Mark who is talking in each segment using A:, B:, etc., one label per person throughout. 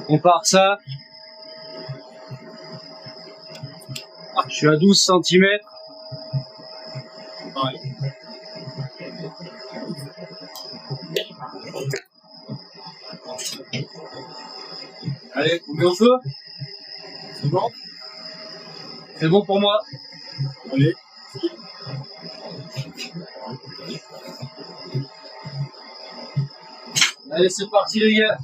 A: On part ça. Je suis à 12 cm. Allez, on met au feu.
B: C'est bon?
A: C'est bon pour moi.
B: Allez.
A: Allez, c'est parti les gars.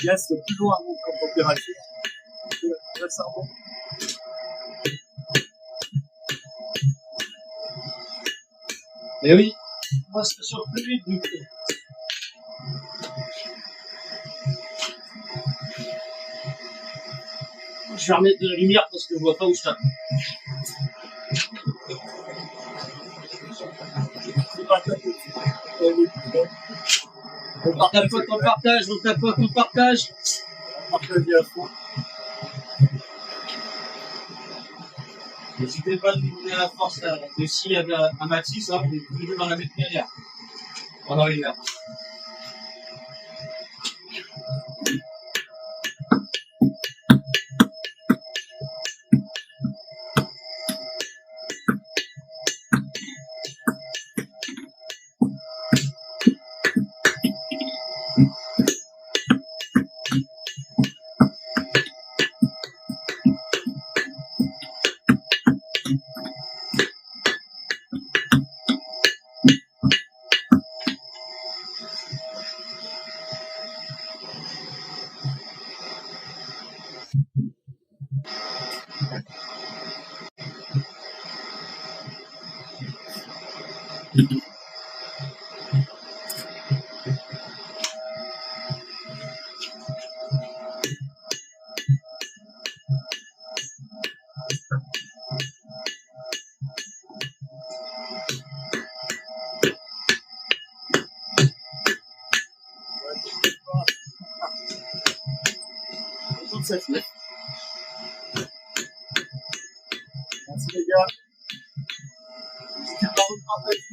B: Gaz, c'est plus loin en température. Récemment.
A: Eh oui, moi ça sort plus vite du coup. Je vais remettre de la lumière parce que je vois pas où je tape. On tape pas qu'on partage, on tape pas qu'on partage. N'hésitez pas à nous donner la force aussi à Mathis, hein, vous pouvez dans la mettre derrière. Pendant une heure.
B: Merci les gars. N'hésitez pas à vous partager.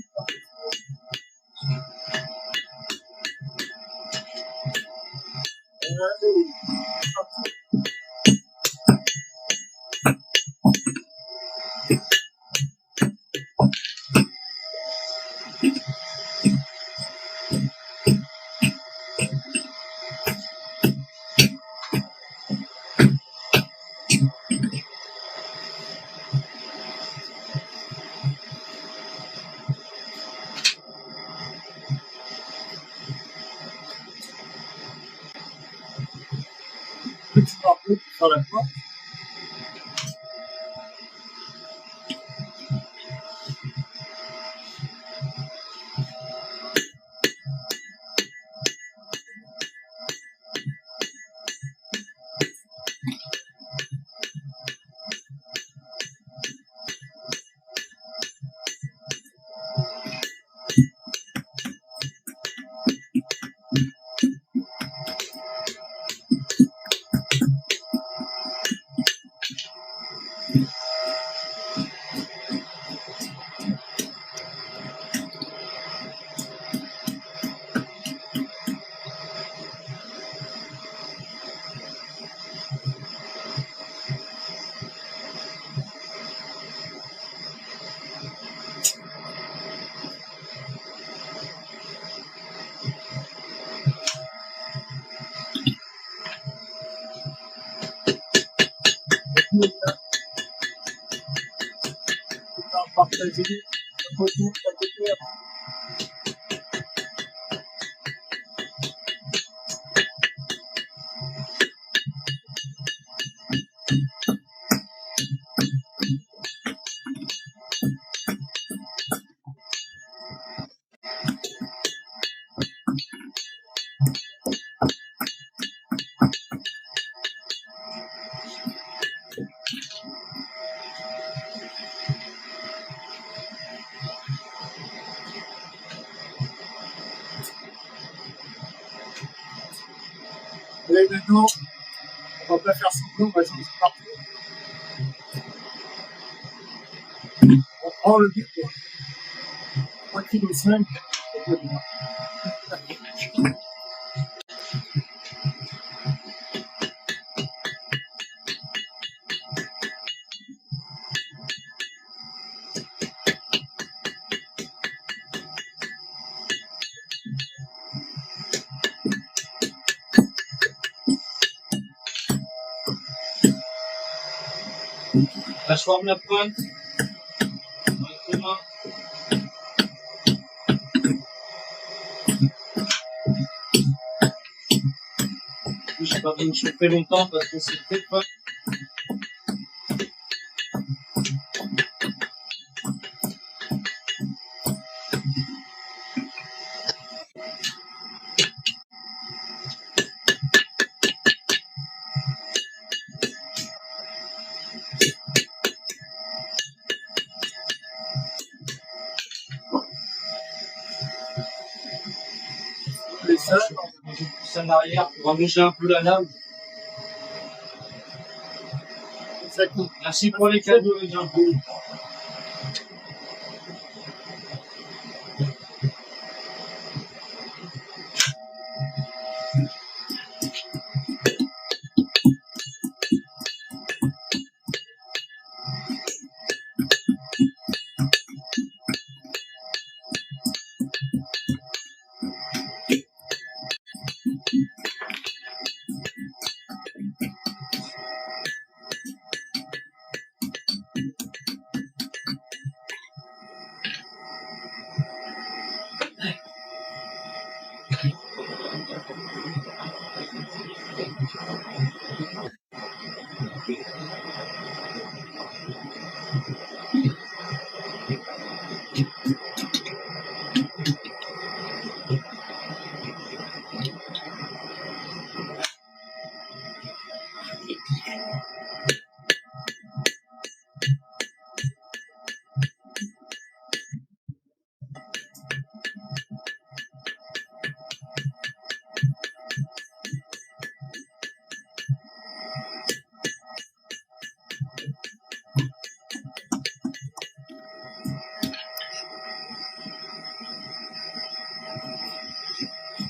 B: Petit marteau pour faire la porte. là. Tu peux partager un côté, à côté. Et maintenant, on va pas faire semblant, on va se mettre partout. On prend le but, quoi. 3 kg 5.
A: Là, je forme la pointe. Directement. Je n'ai pas besoin de chauffer longtemps parce que c'est très fin.
B: Les ça,
A: Je pousse en arrière pour allonger un peu la lame.
B: exactement.
A: Merci pour les cadeaux, les gens.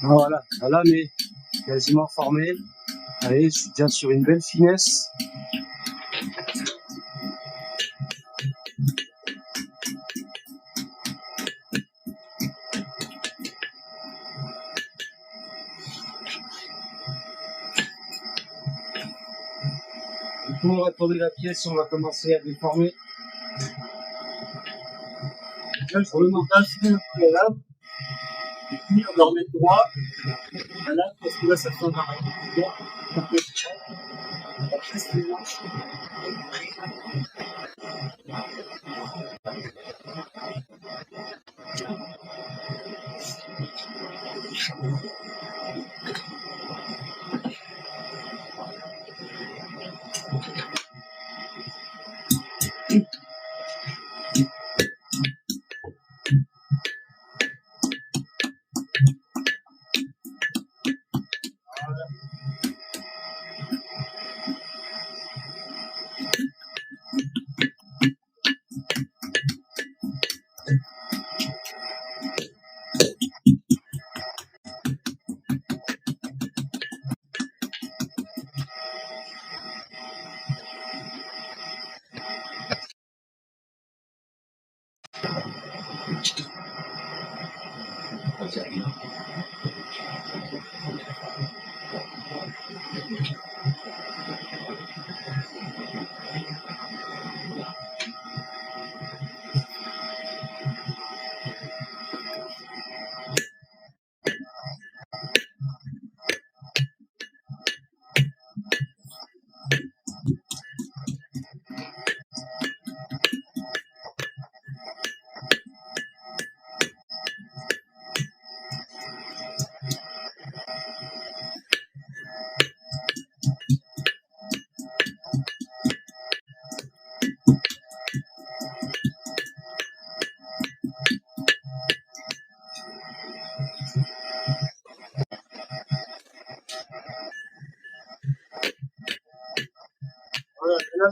C: Voilà, la lame est quasiment formée. Allez, je suis déjà sur une belle finesse. On va tourner la pièce, on va commencer à déformer.
B: Là, je remonte assez un peu la lame. Et puis, on va remettre droit. La lame, parce que là, ça fait un arrêt. Droit. Après, c'est manche.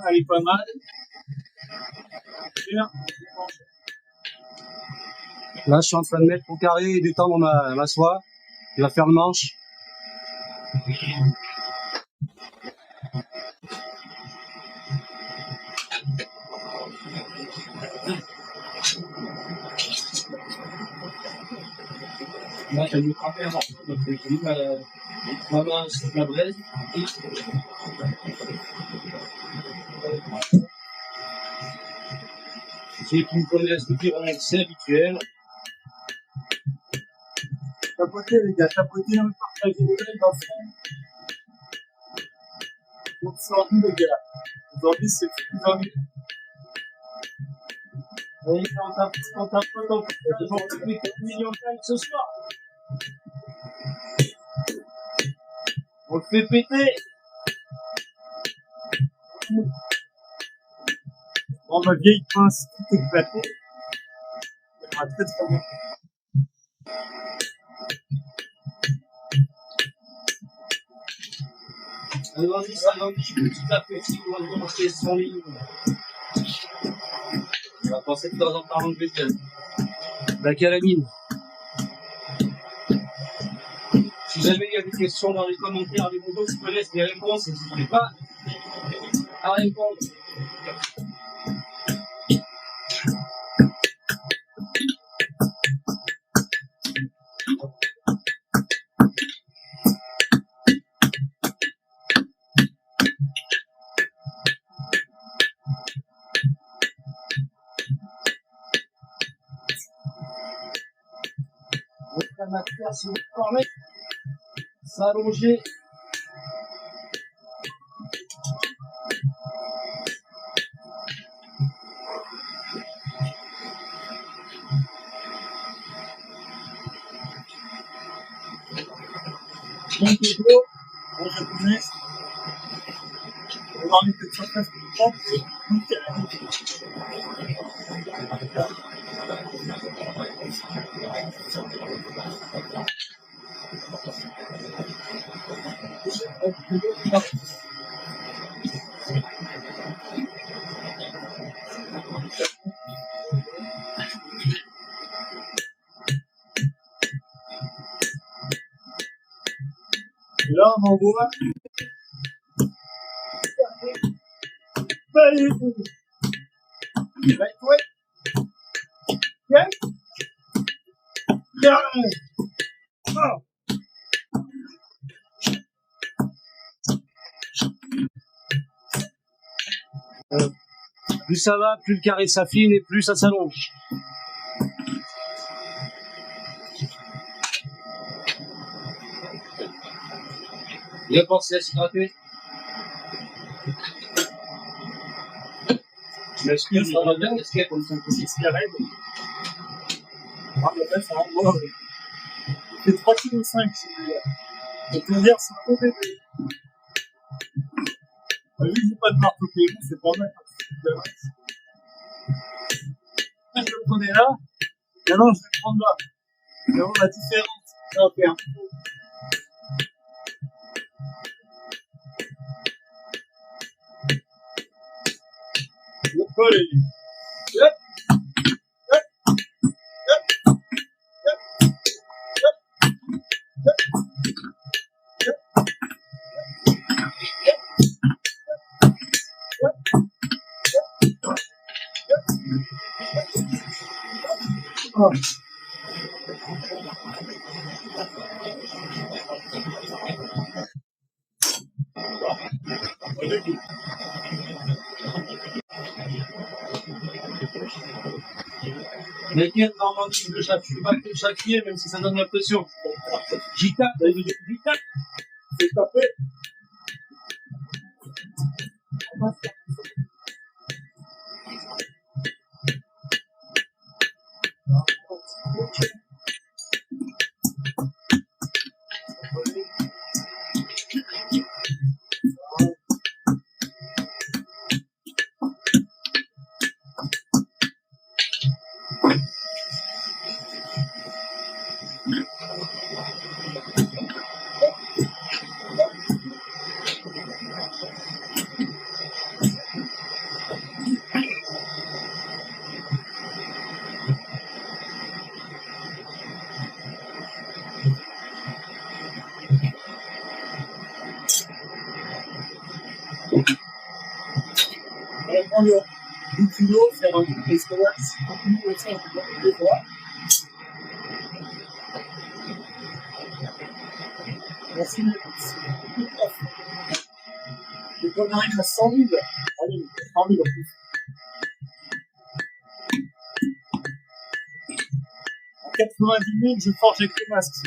B: elle est pas mal. Bien.
C: Là, je suis en train de mettre au carré et d'étendre ma soie. Il va faire le manche.
A: Là, j'ai dû frapper un morceau, donc j'ai mis ma main sur la braise. J'ai qui me connaît la structure en accès habituel.
B: Tapotez, les gars, tapotez, on partage les gars dans le fond. Donc, c'est en nous, les gars. Aujourd'hui, c'est plus en nous.
A: Oui, on tape pas tant que ça. Ils ont fait 4 millions de likes ce soir. On le fait péter.
B: Bon, ma vieille pince, tout éclaté. Elle va très très bien.
A: Vas-y, ça va petit à petit, on va commencer sans ligne. On va penser de temps en temps à enlever le
C: La calamine.
A: Si jamais il y a des questions dans les commentaires, les motos, je me laisse des réponses, n'hésitez pas à répondre. La matière, si vous formez, s'allonger.
B: Donc, les gros, en japonais, on va enlever cette surface plus propre, donc c'est la même chose. Et là, on envoie. Allez, right way. Yeah. Yeah. Oh.
C: Plus ça va, plus le carré s'affine et plus ça s'allonge.
A: Bien pensé à se gratter. Je m'excuse, ça va bien, est-ce qu'il y a comme ça une petite cigarette?
B: Ah, mais là, ça envoie. C'est 3,5 kg, celui-là. Donc, on va dire, c'est un beau bébé. Vu que j'ai pas de marteau payant, c'est pas mal. Je le prenais là. Maintenant, je vais le prendre là. Vous allez voir la différence. Ça va faire. On peut aller. Hop. Hop. Hop. Hop.
A: Mais qui est normalement le chat, je ne pas que chaque pied, même si ça donne l'impression. J'y tape, ça veut dire j'y tape.
B: C'est tapé. prends le tuyau, faire un truc, parce que là, si on continue comme ça, on peut pas les voir. Merci, c'est tout off. Donc on arrive à 100 000. Allez, 100 000 en plus. En 90 000, je forge avec le masque.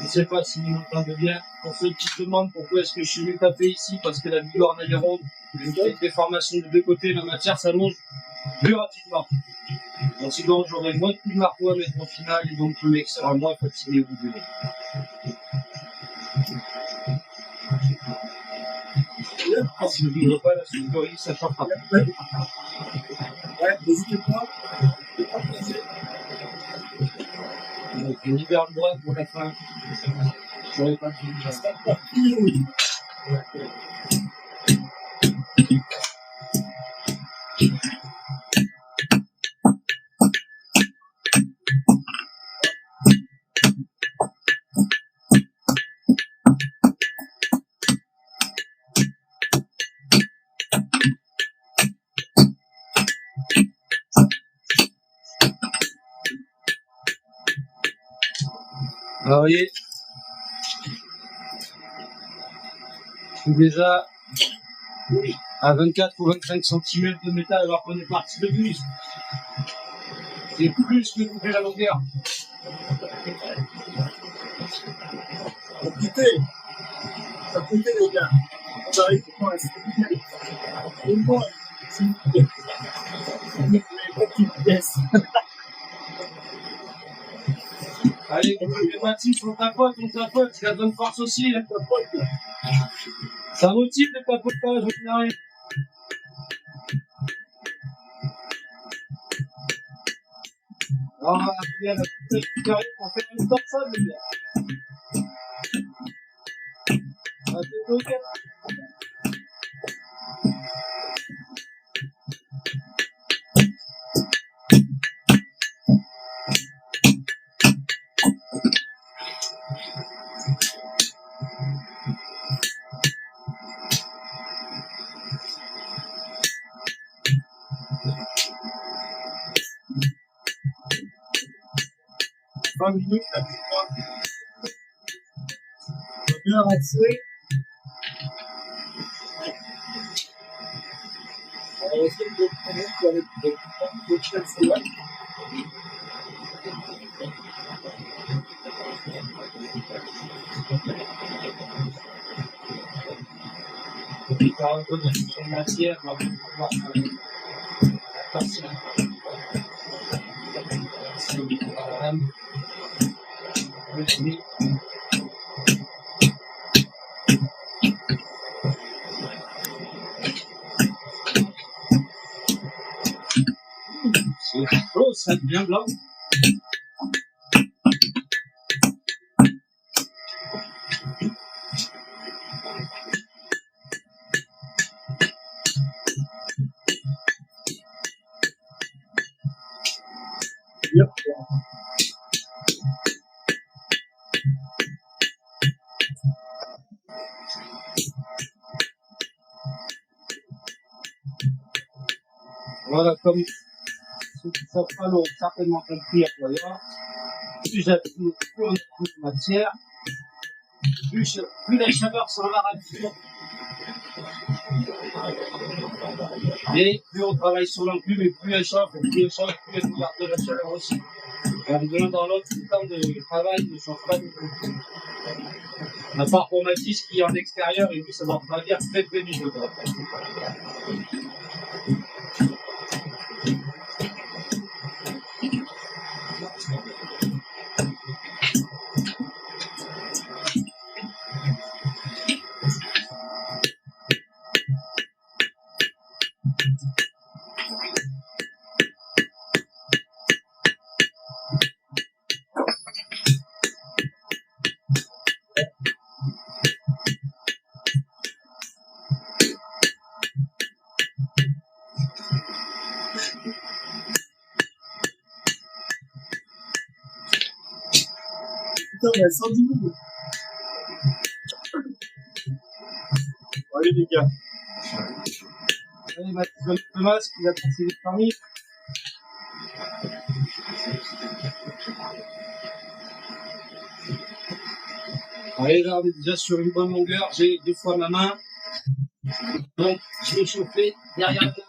A: Je sais pas si vous m'entendez bien. Pour ceux qui se demandent pourquoi est-ce que je suis venu taper ici, parce que la bigorne elle est ronde, une petite déformation de deux côtés, la matière s'allonge plus rapidement. Donc sinon j'aurai moins de coups de marteau à mettre au final et donc le mec sera moins fatigué au bout de l'heure. Si je ne vivre pas la soufflerie, ça changera.
B: Ouais, n'hésitez pas.
A: Donc une hiver de bois pour la fin. J'aurais pas pu. Alors, vous voyez, je suis déjà à 24 ou 25 cm de métal alors qu'on est parti de plus. C'est plus que couper la longueur.
B: Écoutez, les gars. On arrive pour la sécurité. Et moi, s'il vous plaît. Vous n'avez pas de pièce.
A: Allez, les Mathis, on tapote, il a besoin de force aussi, il tapote. Ça motive le tapotage, au final. Alors, on va appeler la petite carré pour faire une torsion, les gars. Ah, c'est ok.
B: Minutes, la plupart. On va bien avancer. On va essayer de prendre avec le chasse-là.
A: Il part un peu de la matière, on va pouvoir faire la torsion. C'est le micro-programme. Oui. C'est chaud, ça devient blanc.
B: Yep.
A: Voilà, comme ceux qui ne savent pas l'ont certainement compris à quoi. Plus j'appuie, plus on a de matière, plus la chaleur s'en va rapidement. Et plus on travaille sur l'enclume, et plus elle chauffe, plus elle garde de la chaleur aussi. Alors, de l'un dans l'autre, le temps de travail ne change pas du tout. À part pour Mathis qui est en extérieur, et lui, ça va travailler très très vite.
B: putain, il y a 110 000. Allez, les gars.
A: Allez, le masque, il a passé les permis. Allez, là, on est déjà sur une bonne longueur. J'ai 2 fois ma main. Donc, je vais chauffer derrière la table.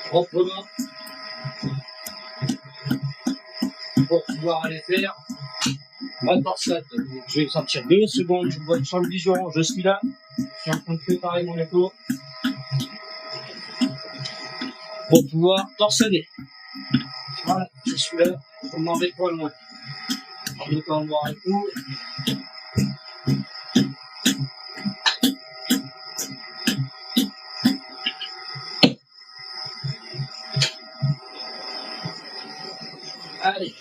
A: Proprement. Pour pouvoir aller faire ma torsade. Je vais sortir 2 secondes. Je vois sur le vision. Je suis là. Je suis en train de préparer mon écho. Pour pouvoir torsader. Voilà, je suis là. Je m'en vais pas loin. Je vais pas voir un coup. Allez.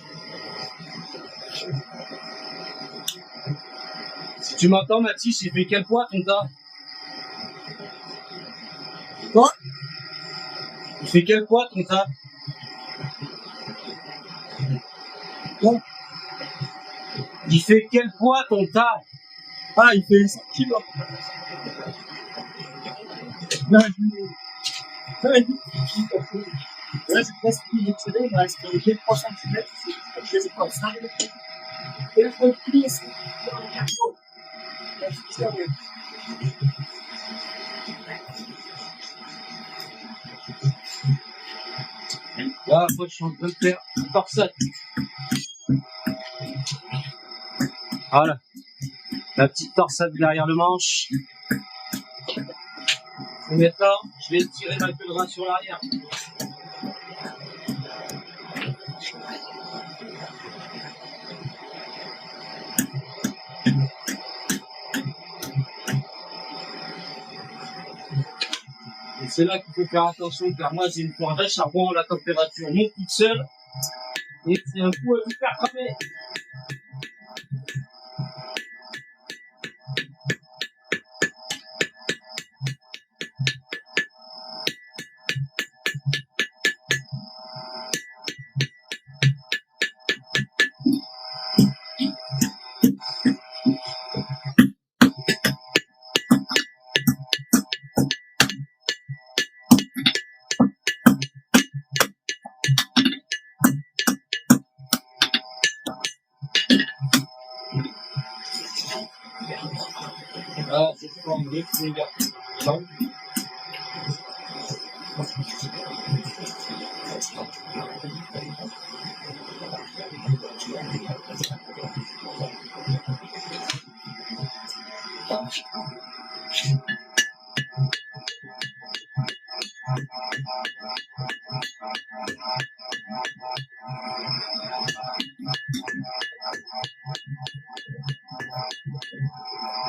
A: Si tu m'entends, Mathis, il fait quel poids ton tas?
B: Quoi?
A: Il fait quel poids ton tas?
B: Quoi?
A: Il fait quel poids ton tas?
B: Ah, il fait 100 kilos. Là, j'ai presque plus de télé, il me reste 3 cm. C'est comme ça. Et le fond de pli, c'est dans le capot. Là, je suis sérieux.
A: Là, moi, je suis en train de faire une torsade. Voilà. La petite torsade derrière le manche. Et maintenant, je vais tirer ma queue de rein sur l'arrière. Et c'est là qu'il faut faire attention, car moi j'ai une pointe à charbon, la température monte toute seule. Et c'est un coup à vous faire cramer. Ah, c'est fort, les gars. Donc,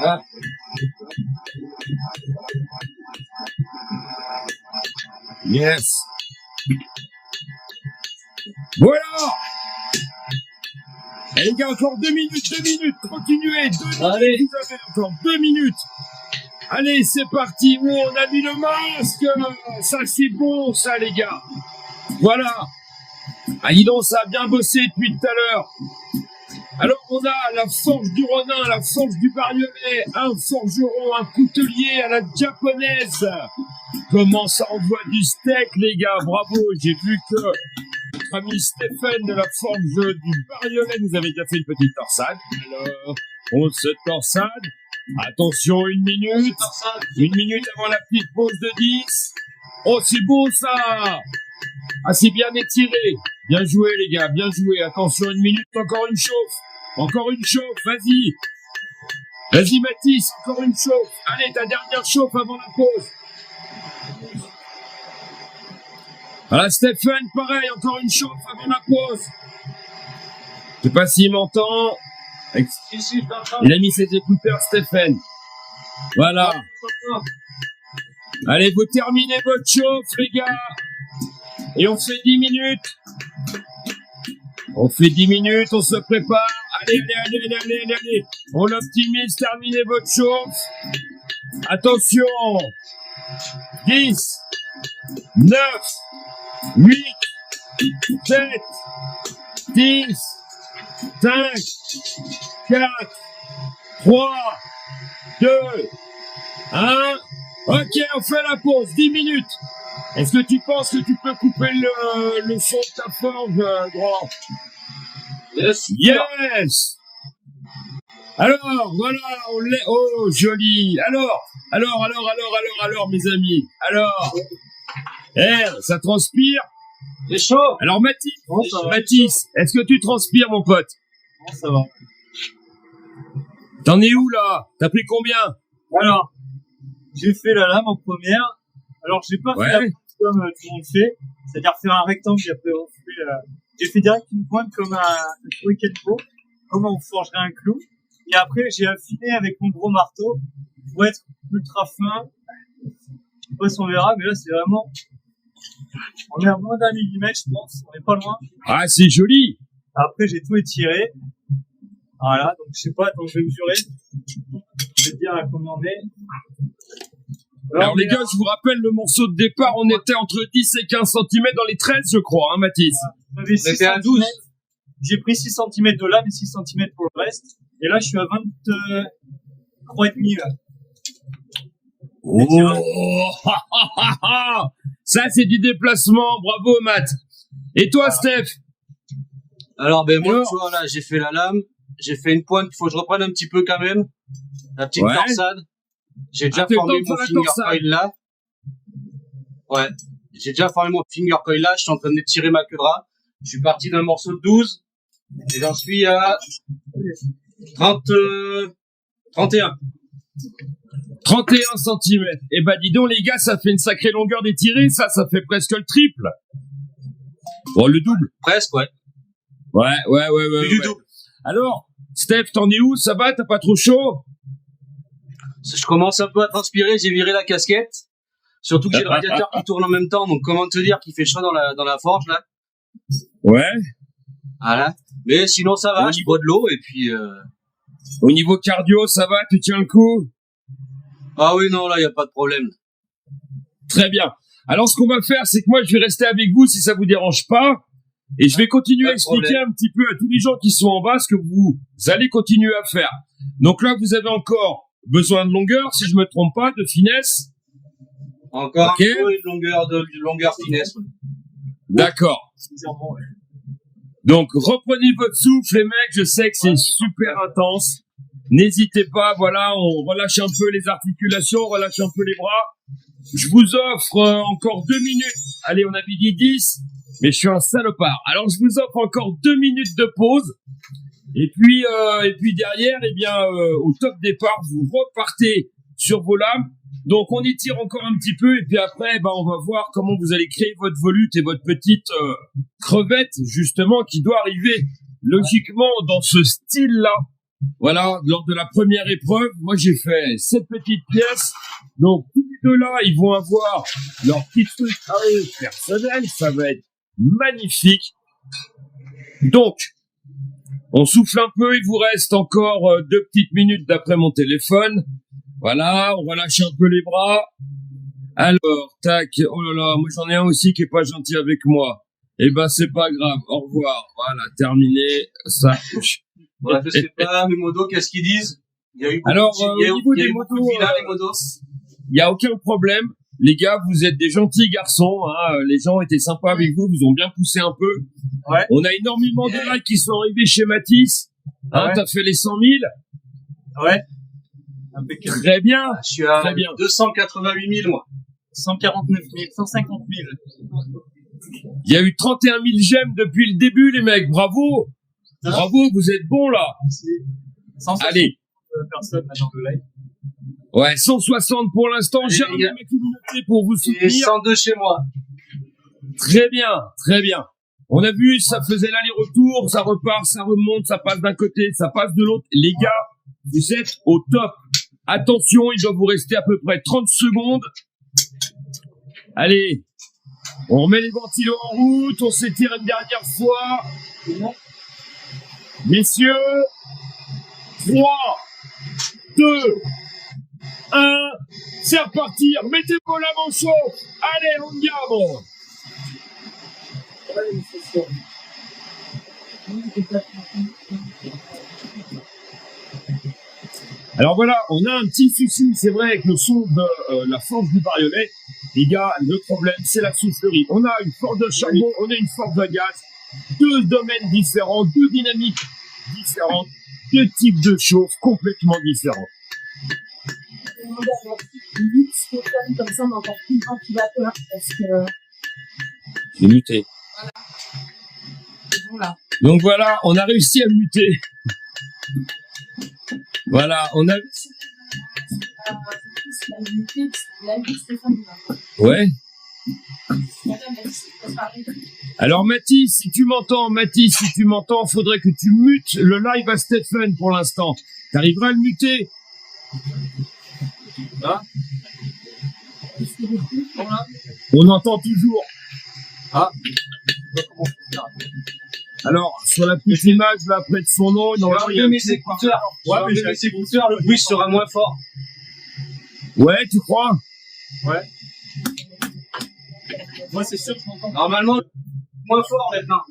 A: ah.
D: Yes. Voilà. Et les gars, encore 2 minutes, continuez, 2 minutes,
A: Allez.
D: vous avez encore 2 minutes. Allez, c'est parti, oh, on a mis le masque, ça c'est bon ça les gars. Voilà. Ah dis donc, ça a bien bossé depuis tout à l'heure. Alors on a la forge du Ronin, la forge du Bariolais, un forgeron, un coutelier à la japonaise. Comment ça envoie du steak les gars, bravo, j'ai vu que notre ami Stéphane de la forge du Bariolais nous avait déjà fait une petite torsade. Alors, on se torsade. Attention, 1 minute. 1 minute avant la petite pause de 10. Oh, c'est beau ça. Ah, c'est bien étiré. Bien joué les gars, bien joué. Attention, 1 minute, encore une chauffe. Encore une chauffe, vas-y. Vas-y Mathis, encore une chauffe. Allez, ta dernière chauffe avant la pause. Voilà, Stéphane, pareil, encore une chauffe avant la pause. Je sais pas s'il m'entend. Il a mis ses écouteurs, Stéphane. Voilà. Allez, vous terminez votre chauffe, les gars. Et on fait 10 minutes. On fait 10 minutes, on se prépare. Allez. On optimise, terminez votre chauffe. Attention. 10, 9, 8, 7, 6, 5, 4, 3, 2, 1. Ok, on fait la pause, 10 minutes. Est-ce que tu penses que tu peux couper le son de ta forge, grand?
A: Yes.
D: Yes. Alors, voilà, oh, joli. Alors, mes amis. Alors, ça transpire.
A: C'est chaud.
D: Alors, Mathis,
B: Bon, ça va.
D: Mathis, est-ce que tu transpires, mon pote?
B: Bon, ça va.
D: T'en es où, là? T'as pris combien?
B: Alors, j'ai fait la lame en première. Alors, j'ai pas fait la pointe comme tout le monde fait. C'est-à-dire faire un rectangle et après on fait, j'ai fait direct une pointe comme un Kenpo, comme on forgerait un clou. Et après, j'ai affiné avec mon gros marteau pour être ultra fin. Je sais pas si on verra, mais là, c'est vraiment, on est à moins d'1 millimètre, je pense. On est pas loin.
D: Ah, c'est joli.
B: Après, j'ai tout étiré. Voilà. Donc, je sais pas, attends, je vais mesurer. Je vais te dire à combien on est.
D: Alors, les gars, je vous rappelle, le morceau de départ, on était entre 10 et 15 cm dans les 13, je crois, hein, Mathis?
B: On était à 12. J'ai pris 6 cm de lame et 6 cm pour le reste. Et là, je suis à 23,5 là.
D: Oh, ça, c'est du déplacement. Bravo, Matt. Et toi, Steph?
C: Alors, ben, moi,
D: Alors
C: tu vois, là, j'ai fait la lame. J'ai fait une pointe. Il faut que je reprenne un petit peu quand même. La petite
D: Ouais.
C: torsade. J'ai déjà
D: t'es
C: formé
D: temps
C: mon
D: pour la
C: finger
D: torsade.
C: coil là. Ouais. J'ai déjà formé mon finger coil là. Je suis en train d'étirer ma queue de rat. Je suis parti d'un morceau de 12. Et j'en suis à 31.
D: 31 cm. Eh ben, dis donc, les gars, ça fait une sacrée longueur d'étiré. Ça fait presque le triple. Bon, le double.
C: Presque, ouais.
D: Ouais.
C: Plus du
D: ouais.
C: double.
D: Alors, Steph, t'en es où? Ça va? T'as pas trop chaud?
C: Je commence un peu à transpirer. J'ai viré la casquette. Surtout que j'ai le radiateur qui tourne en même temps. Donc, comment te dire qu'il fait chaud dans la forge, là.
D: Ouais.
C: Voilà. Mais sinon, ça va. Je bois de l'eau et puis,
D: Au niveau cardio, ça va? Tu tiens le coup?
C: Ah oui, non, là, il n'y a pas de problème.
D: Très bien. Alors, ce qu'on va faire, c'est que moi, je vais rester avec vous si ça vous dérange pas. Et je vais continuer
C: Pas
D: à
C: de
D: expliquer
C: problème.
D: un petit peu à tous les gens qui sont en bas ce que vous allez continuer à faire. Donc là, vous avez encore besoin de longueur, si je me trompe pas, de finesse.
C: Encore
D: Ok.
C: un peu de longueur finesse.
D: D'accord.
B: Sincèrement, ouais.
D: Donc, reprenez votre souffle, les mecs. Je sais que c'est super intense. N'hésitez pas, voilà, on relâche un peu les articulations, on relâche un peu les bras. Je vous offre encore 2 minutes. Allez, on avait dit 10, mais je suis un salopard. Alors, je vous offre encore 2 minutes de pause. Et puis derrière, eh bien, au top départ, vous repartez sur vos lames. Donc, on étire encore un petit peu. Et puis après, ben, on va voir comment vous allez créer votre volute et votre petite crevette, justement, qui doit arriver logiquement dans ce style-là. Voilà, lors de la première épreuve, moi j'ai fait 7 petites pièces. Donc tous les deux là, ils vont avoir leur petit truc personnel. Ça va être magnifique. Donc, on souffle un peu. Il vous reste encore 2 petites minutes d'après mon téléphone. Voilà, on relâche un peu les bras. Alors, tac. Oh là là, moi j'en ai un aussi qui est pas gentil avec moi. Eh ben c'est pas grave. Au revoir. Voilà, terminé. Ça.
C: Ouais, je sais pas, mes modos, qu'est-ce qu'ils disent? Il y a eu beaucoup
D: Alors,
C: de, il y a
D: au
C: eu-
D: niveau
C: il y a
D: des
C: eu beaucoup
D: modos,
C: de villas, les modos.
D: Il y a aucun problème. Les gars, vous êtes des gentils garçons. Hein. Les gens étaient sympas avec vous. Vous ont bien poussé un peu.
B: Ouais.
D: On a énormément de likes qui sont arrivés chez Mathis. Hein,
B: Ouais.
D: t'as fait les 100 000.
B: Ouais. Impeccable.
D: Très bien.
C: Je suis à
D: Très bien.
C: 288 000, moi.
B: 149 000, 150 000.
D: Il y a eu 31 000 j'aime depuis le début, les mecs. Bravo. Bravo, vous êtes bons là.
B: Merci. 160
D: Allez.
B: personnes là, dans le live.
D: Ouais, 160 pour l'instant.
C: Allez,
D: J'ai
C: les
D: ramené
C: gars.
D: ma communauté pour vous
C: Et
D: soutenir.
C: 102 chez moi.
D: Très bien, très bien. On a vu, ça faisait l'aller-retour, ça repart, ça remonte, ça passe d'un côté, ça passe de l'autre. Les gars, vous êtes au top. Attention, il doit vous rester à peu près 30 secondes. Allez, on remet les ventilos en route, on s'étire une dernière fois. Messieurs, 3, 2, 1, c'est reparti. Mettez vos lames en chaud. Allez, on gamme. Alors voilà, on a un petit souci, c'est vrai, avec le son de la forge du barillet. Les gars, le problème, c'est la soufflerie. On a une forge de charbon, on a une forge à gaz, deux domaines différents, deux dynamiques différentes, deux types de chauffe complètement différents.
E: Comme ça, on a encore plus de ventilateur parce que.
D: C'est muté.
E: Voilà.
D: Donc voilà, on a réussi à muter. Voilà, on a... Ouais. Alors Mathis, si tu m'entends, faudrait que tu mutes le live à Stéphane pour l'instant. T'arriveras à le muter?
A: Là.
D: On entend toujours.
A: Ah.
D: Alors, sur la petite image, là, près de son nom,
C: Je vais enlever mes écouteurs.
B: Ouais, mais
C: Mes écouteurs, le bruit sera moins fort.
D: Ouais, tu crois?
B: Ouais. Moi, c'est sûr que je m'entends.
C: Normalement, moins fort maintenant.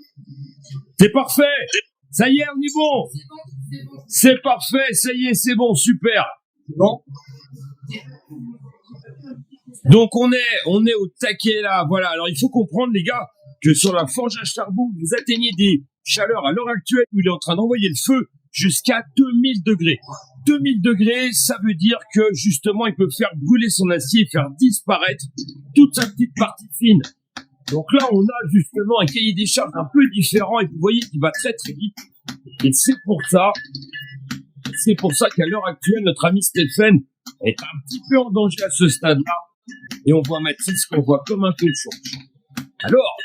D: C'est parfait. Ça y est, on est bon. C'est parfait, ça y est, c'est bon, super.
B: Bon.
D: Donc on est au taquet là, voilà. Alors il faut comprendre les gars que sur la forge à charbon, vous atteignez des chaleurs à l'heure actuelle où il est en train d'envoyer le feu jusqu'à 2000 degrés. 2000 degrés, ça veut dire que justement il peut faire brûler son acier et faire disparaître toute sa petite partie fine. Donc là on a justement un cahier des charges un peu différent et vous voyez qu'il va très très vite. Et c'est pour ça qu'à l'heure actuelle notre ami Stéphane est un petit peu en danger à ce stade-là. Et on voit Mathis qu'on voit comme un cochon. Alors,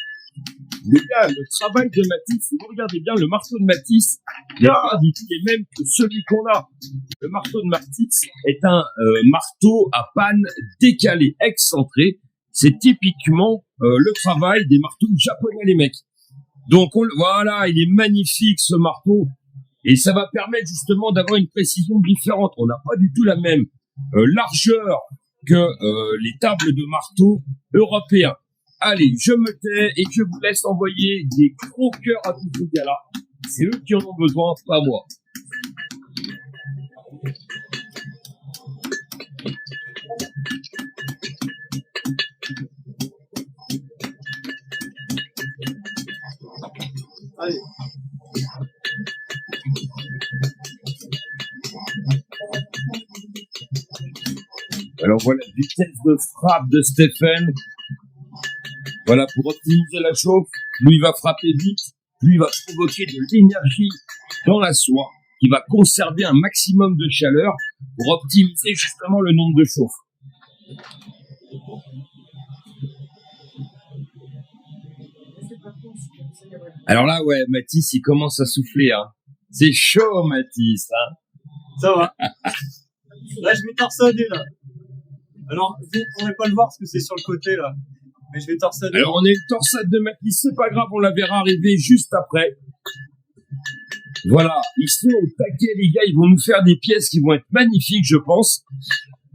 D: les gars, le travail de Mathis, si vous regardez bien le marteau de Mathis, il n'est pas du tout les mêmes que celui qu'on a. Le marteau de Mathis est un marteau à panne décalée, excentré. C'est typiquement le travail des marteaux japonais, les mecs. Donc voilà, il est magnifique ce marteau. Et ça va permettre justement d'avoir une précision différente. On n'a pas du tout la même largeur que les tables de marteau européens. Allez, je me tais et je vous laisse envoyer des gros cœurs à tous ces gars-là. C'est eux qui en ont besoin, pas moi.
B: Allez.
D: Alors voilà, vitesse de frappe de Stéphane. Voilà, pour optimiser la chauffe, lui il va frapper vite, lui il va provoquer de l'énergie dans la soie, qui va conserver un maximum de chaleur pour optimiser justement le nombre de chauffes. Alors là, ouais, Mathis, il commence à souffler, hein. C'est chaud, Mathis, hein.
B: Ça va. Là, je vais torsader, là. Alors, vous ne pourrez pas le voir parce que c'est sur le côté, là. Mais je vais torsader.
D: Alors, on a une torsade de Mathis, c'est pas grave, on la verra arriver juste après. Voilà, ils sont au taquet, les gars, ils vont nous faire des pièces qui vont être magnifiques, je pense.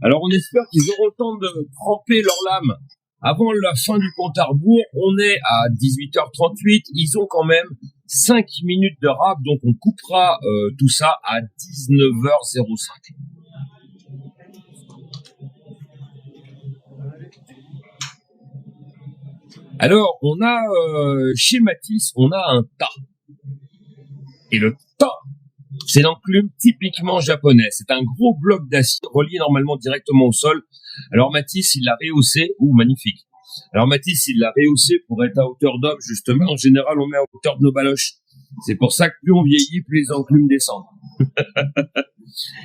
D: Alors, on espère qu'ils auront le temps de tremper leur lame avant la fin du compte à rebours. On est à 18h38, ils ont quand même 5 minutes de rap, donc on coupera tout ça à 19h05. Alors, on a chez Mathis, on a un tas. Et le tas, c'est l'enclume typiquement japonais. C'est un gros bloc d'acier relié normalement directement au sol. Alors Mathis, il l'a rehaussé. Ouh, magnifique. Alors Mathis, il l'a rehaussé pour être à hauteur d'homme, justement. En général, on met à hauteur de nos baloches. C'est pour ça que plus on vieillit, plus les enclumes descendent.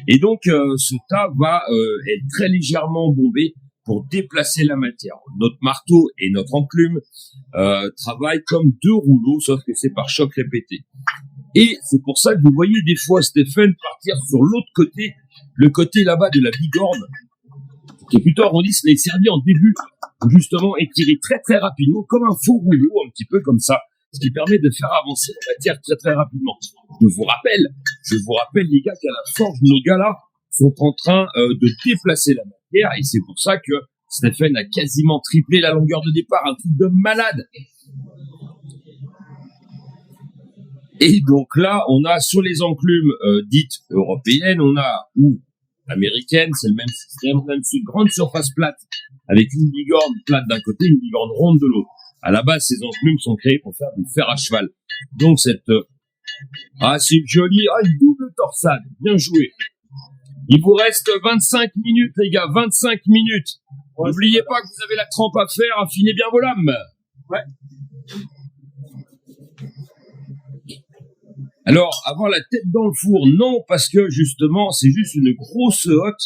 D: Et donc, ce tas va être très légèrement bombé pour déplacer la matière. Notre marteau et notre enclume travaillent comme deux rouleaux, sauf que c'est par choc répété. Et c'est pour ça que vous voyez des fois Stéphane partir sur l'autre côté, le côté là-bas de la bigorne, qui est plutôt arrondi, ça est servi en début, justement, étiré très très rapidement, comme un faux rouleau, un petit peu comme ça, ce qui permet de faire avancer la matière très très rapidement. Je vous rappelle les gars, qu'à la forge, nos gars là sont en train de déplacer la matière, et c'est pour ça que Stéphane a quasiment triplé la longueur de départ, un truc de malade. Et donc là, on a sur les enclumes dites européennes, on a ou américaines, c'est le même système, on a une grande surface plate avec une bigorne plate d'un côté, une bigorne ronde de l'autre. À la base, ces enclumes sont créées pour faire du fer à cheval. Donc cette c'est joli, une double torsade, bien joué. Il vous reste 25 minutes, les gars, 25 minutes. N'oubliez pas que vous avez la trempe à faire, affinez bien vos lames.
B: Ouais.
D: Alors, avoir la tête dans le four, non, parce que justement, c'est juste une grosse hotte.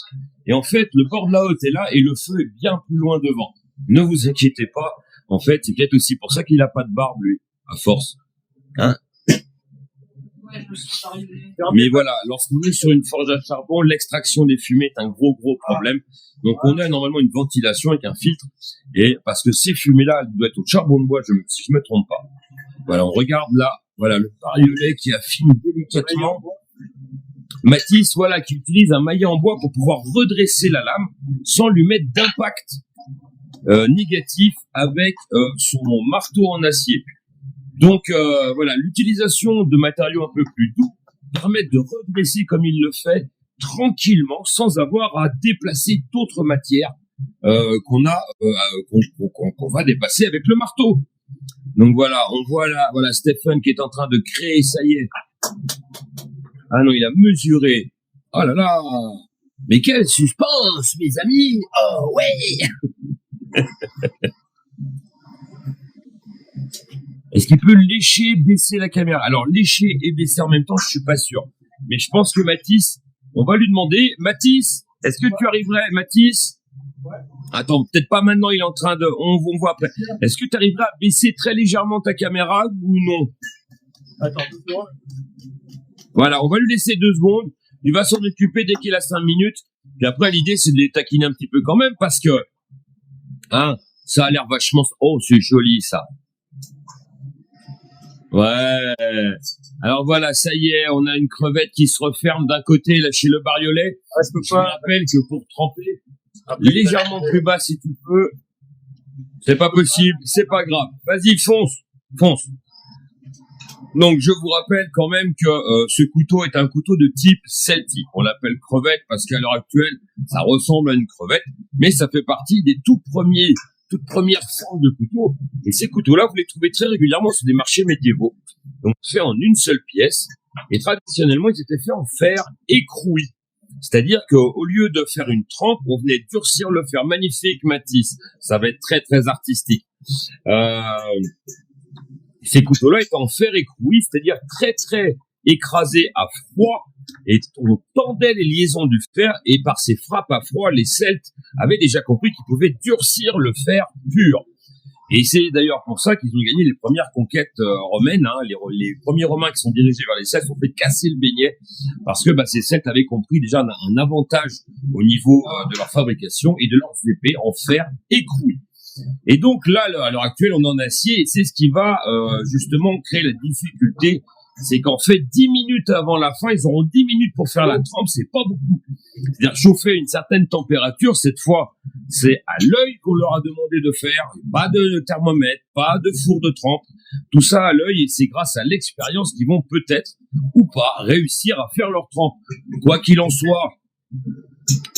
D: Et en fait, le bord de la hotte est là et le feu est bien plus loin devant. Ne vous inquiétez pas. En fait, c'est peut-être aussi pour ça qu'il a pas de barbe, lui, à force. Hein?
E: Ouais, je me suis pas arrivé.
D: Mais voilà, lorsqu'on est sur une forge à charbon, l'extraction des fumées est un gros problème. Donc on a normalement une ventilation avec un filtre, et parce que ces fumées-là, elles doivent être au charbon de bois, si je me trompe pas. Voilà, on regarde là, voilà le bariolais qui affine délicatement. Mathis, voilà, qui utilise un maillet en bois pour pouvoir redresser la lame sans lui mettre d'impact négatif avec son marteau en acier. Donc voilà, l'utilisation de matériaux un peu plus doux permet de redresser comme il le fait tranquillement, sans avoir à déplacer d'autres matières qu'on va dépasser avec le marteau. Donc voilà, on voit là, voilà Stephen qui est en train de créer, ça y est. Ah non, il a mesuré. Oh là là, mais quel suspense, mes amis. Oh ouais. Est-ce qu'il peut lécher, baisser la caméra? Alors, lécher et baisser en même temps, je suis pas sûr. Mais je pense que Mathis, on va lui demander. Mathis, est-ce que tu arriverais, Mathis?
B: Ouais.
D: Attends, peut-être pas maintenant, il est en train de... On voit après. Est-ce que tu arriveras à baisser très légèrement ta caméra ou non?
B: Attends, 2 secondes.
D: Voilà, on va lui laisser 2 secondes. Il va s'en occuper dès qu'il a 5 minutes. Puis après, l'idée, c'est de les taquiner un petit peu quand même parce que... ça a l'air vachement... Oh, c'est joli, ça. Ouais. Alors voilà, ça y est, on a une crevette qui se referme d'un côté là chez le bariolais. Je vous rappelle que pour tremper légèrement plus bas si tu peux, c'est pas possible, c'est pas grave. Vas-y, fonce. Donc je vous rappelle quand même que ce couteau est un couteau de type celtique. On l'appelle crevette parce qu'à l'heure actuelle, ça ressemble à une crevette, mais ça fait partie des toutes premières formes de couteaux. Et ces couteaux-là, vous les trouvez très régulièrement sur des marchés médiévaux. Donc, faits en une seule pièce. Et traditionnellement, ils étaient faits en fer écroui. C'est-à-dire qu'au lieu de faire une trempe, on venait durcir le fer. Magnifique, Mathis. Ça va être très, très artistique. Ces couteaux-là étaient en fer écroui, c'est-à-dire très, très écrasés à froid. Et on tendait les liaisons du fer, et par ces frappes à froid, les Celtes avaient déjà compris qu'ils pouvaient durcir le fer pur. Et c'est d'ailleurs pour ça qu'ils ont gagné les premières conquêtes romaines. Les premiers Romains qui sont dirigés vers les Celtes ont fait casser le beignet, parce que ces Celtes avaient compris déjà un avantage au niveau de leur fabrication et de leurs épées en fer écroui. Et donc là, à l'heure actuelle, on est en acier, et c'est ce qui va justement créer la difficulté. C'est qu'en fait, 10 minutes avant la fin, ils auront 10 minutes pour faire la trempe, c'est pas beaucoup. C'est-à-dire chauffer à une certaine température, cette fois, c'est à l'œil qu'on leur a demandé de faire, pas de thermomètre, pas de four de trempe, tout ça à l'œil, et c'est grâce à l'expérience qu'ils vont peut-être, ou pas, réussir à faire leur trempe. Quoi qu'il en soit,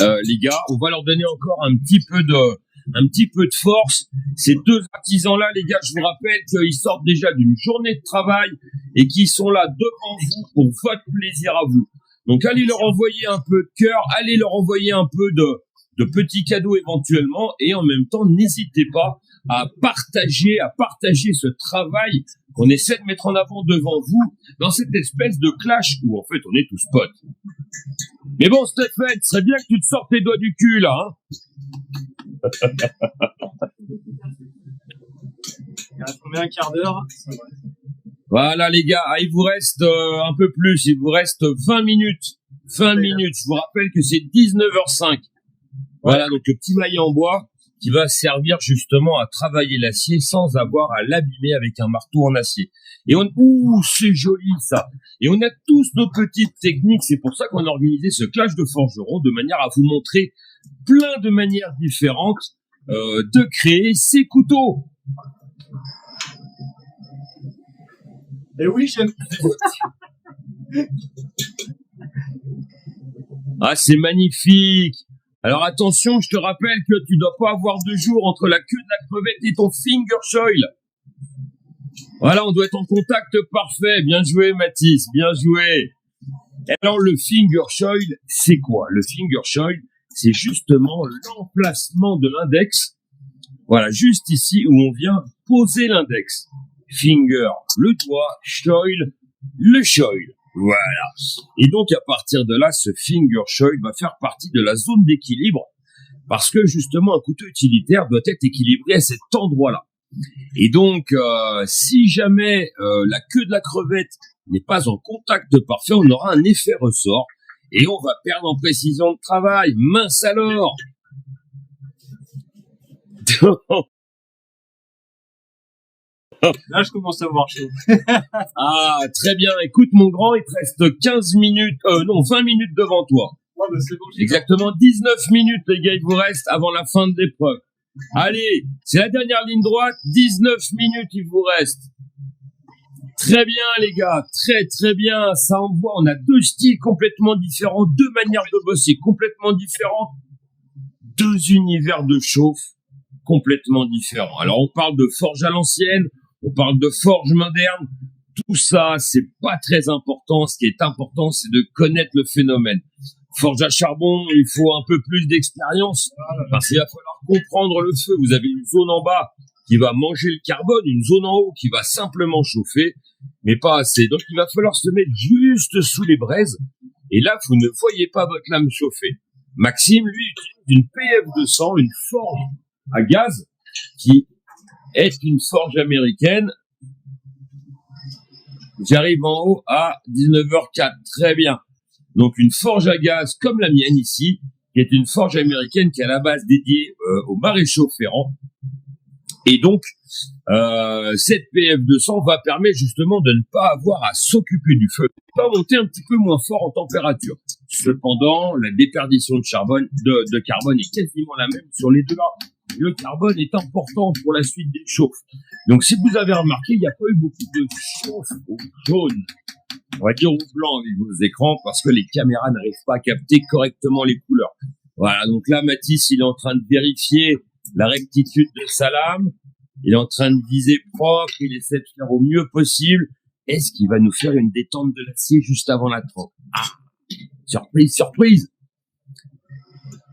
D: les gars, on va leur donner encore un petit peu de force. Ces 2 artisans-là, les gars, je vous rappelle qu'ils sortent déjà d'une journée de travail et qu'ils sont là devant vous pour votre plaisir à vous. Donc, allez leur envoyer un peu de cœur, allez leur envoyer un peu de petits cadeaux éventuellement, et en même temps, n'hésitez pas à partager ce travail qu'on essaie de mettre en avant devant vous dans cette espèce de clash où, en fait, on est tous potes. Mais bon, Stéphane, ce serait bien que tu te sortes les doigts du cul, là, hein.
B: Il reste combien, un quart d'heure?
D: Voilà, les gars, il vous reste un peu plus, il vous reste 20 minutes. 20 minutes, je vous rappelle que c'est 19h05. Voilà, donc le petit maillet en bois qui va servir justement à travailler l'acier sans avoir à l'abîmer avec un marteau en acier. Et c'est joli ça. Et on a tous nos petites techniques, c'est pour ça qu'on a organisé ce clash de forgerons, de manière à vous montrer plein de manières différentes de créer ces couteaux.
B: Et oui, j'aime.
D: Ah, c'est magnifique. Alors attention, je te rappelle que tu dois pas avoir 2 jours entre la queue de la crevette et ton fingerfoil. Voilà, on doit être en contact parfait. Bien joué, Mathis, bien joué. Alors, le fingerfoil, c'est quoi? Le fingerfoil, c'est justement l'emplacement de l'index. Voilà, juste ici où on vient poser l'index. Finger, le doigt, shoil, le shoil. Voilà. Et donc, à partir de là, ce fingerfoil va faire partie de la zone d'équilibre parce que, justement, un couteau utilitaire doit être équilibré à cet endroit-là. Et donc, si jamais la queue de la crevette n'est pas en contact parfait, on aura un effet ressort et on va perdre en précision de travail. Mince alors.
B: Là, je commence à voir chaud.
D: Ah, très bien. Écoute, mon grand, il te reste 15 minutes, 20 minutes devant toi.
B: Oh, bah, c'est bon,
D: Exactement 19 minutes, les gars, il vous reste avant la fin de l'épreuve. Allez, c'est la dernière ligne droite, 19 minutes, il vous reste. Très bien, les gars, très très bien. Ça envoie, on a 2 styles complètement différents, 2 manières de bosser complètement différentes, 2 univers de chauffe complètement différents. Alors, on parle de forge à l'ancienne, on parle de forge moderne. Tout ça, c'est pas très important. Ce qui est important, c'est de connaître le phénomène. Forge à charbon, il faut un peu plus d'expérience parce qu'il va falloir comprendre le feu. Vous avez une zone en bas qui va manger le carbone, une zone en haut qui va simplement chauffer, mais pas assez. Donc, il va falloir se mettre juste sous les braises. Et là, vous ne voyez pas votre lame chauffer. Maxime, lui, utilise une PF200, une forge à gaz, qui est une forge américaine. J'arrive en haut à 19h04. Très bien. Donc, une forge à gaz comme la mienne ici, qui est une forge américaine qui est à la base dédiée aux maréchaux ferrants. Et donc, cette PF200 va permettre justement de ne pas avoir à s'occuper du feu, pas monter un petit peu moins fort en température. Cependant, la déperdition de carbone est quasiment la même sur les deux là. Le carbone est important pour la suite des chauffes. Donc, si vous avez remarqué, il n'y a pas eu beaucoup de chauffe au jaune. On va dire au blanc avec vos écrans parce que les caméras n'arrivent pas à capter correctement les couleurs. Voilà, donc là, Mathis, il est en train de vérifier la rectitude de sa lame. Il est en train de viser propre. Il essaie de faire au mieux possible. Est-ce qu'il va nous faire une détente de l'acier juste avant la trempe? Ah, surprise, surprise.